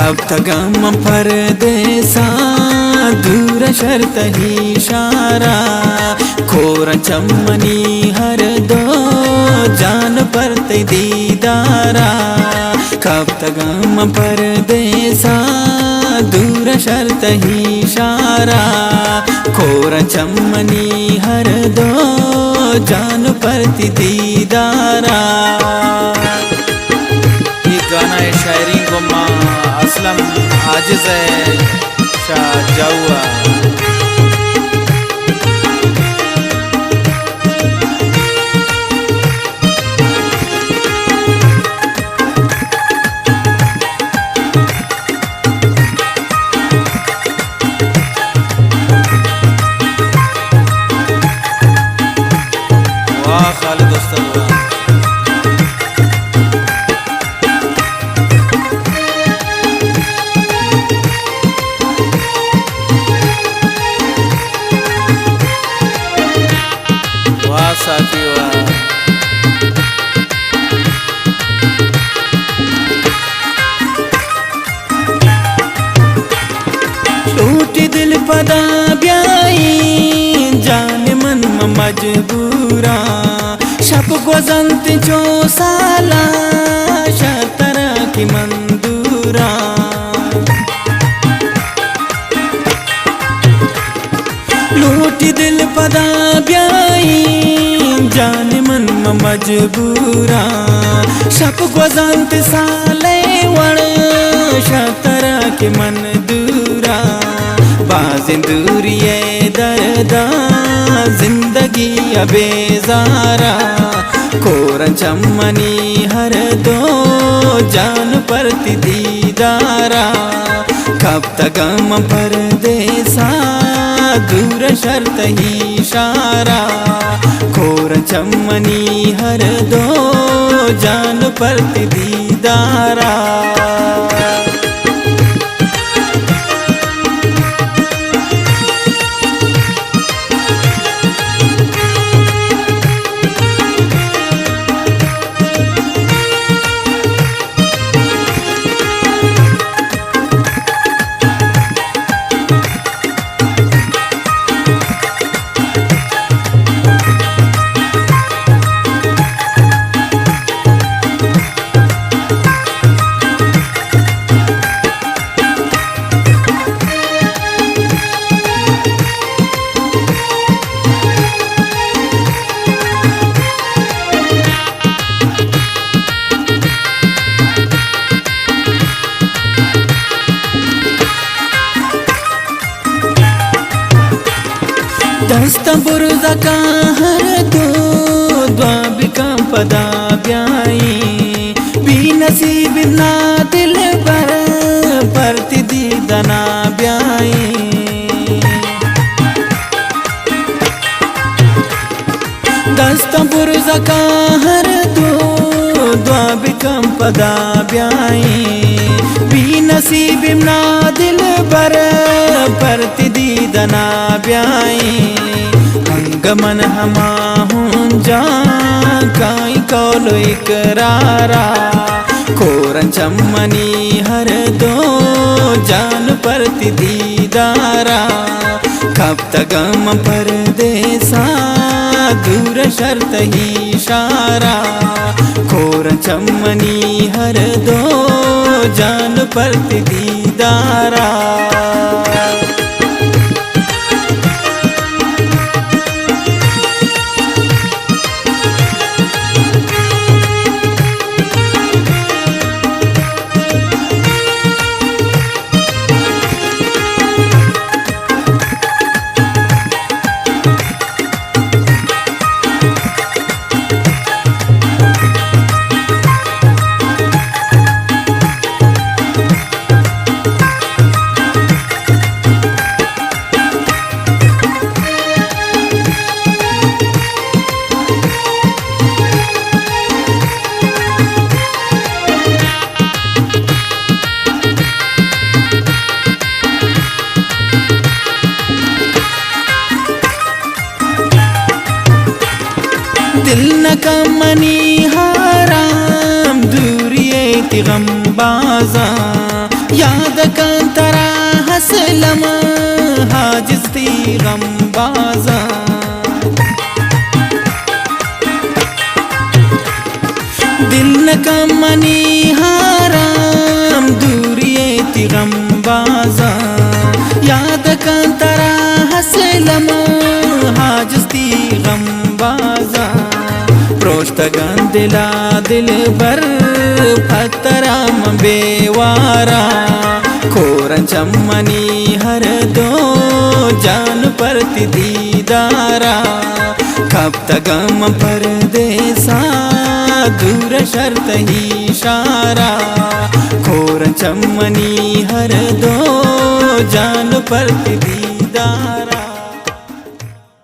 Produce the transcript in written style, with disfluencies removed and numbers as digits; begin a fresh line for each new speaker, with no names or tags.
कब तक हम परदेसा दूर शर्त ही इशारा खोर चमनी हर दो जान परते दीदारा कब तक हम परदेसा दूर शर्त ही इशारा खोर चमनी हर दो जान परती दीदारा। ये गाना है शायरी को माँ असलम आजिज़ है शाह जाऊआ। वाह खालिद उस्ताद साथी टूटी दिल पदा ब्याई जान मन मजबूरा शब गुजंत जो साला शतरा की मंदूरा लूटी दिल पदा ब्याई जान मन मजबूरा शप गुजंत साले वण शतरा के मन दूरा बाजिंदूरिये दर्दा जिंदगी अबेजारा कोर चमनी हर दो जान परती दीदारा कब तक हम परदेसा दूर शर्त ही इशारा खोर चमनी हर दो जान परती दीदारा। दस्त बुर्ज़ का हर दो द्वाब का पदा ब्याई भी नसीब ना दिल पर परती दीदना ब्याई दस्त बुर्ज़ का हर दो द्वाब का पदा ब्याई भी नसीब ना दिल पर परती दीदना ब्याई अंगमन हमा हूँ जा काई कौलो इकरारा कोरन चमनी हर दो जान परती दीदारा कब तक हम परदेसा दूर शर्त ही इशारा कोरन चमनी हर दो जान परती दीदारा। दिल न का मनी हाराम दूरिये की गम बाजा याद कांतरा हसलम हाजिज ती गमबाजा दिल न कमनी हाराम दूरिये ती गमबाजा याद कांतरा हसलम हाजिज ती गमबाजा प्रोष्टगन दिला दिल बर फतराम बेवारा खोरन चम्मनी हर दो जान परति दीदारा कब तगम परदेसा दूर शर्त ही इशारा खोरन चम्मनी हर दो जान परति दीदारा।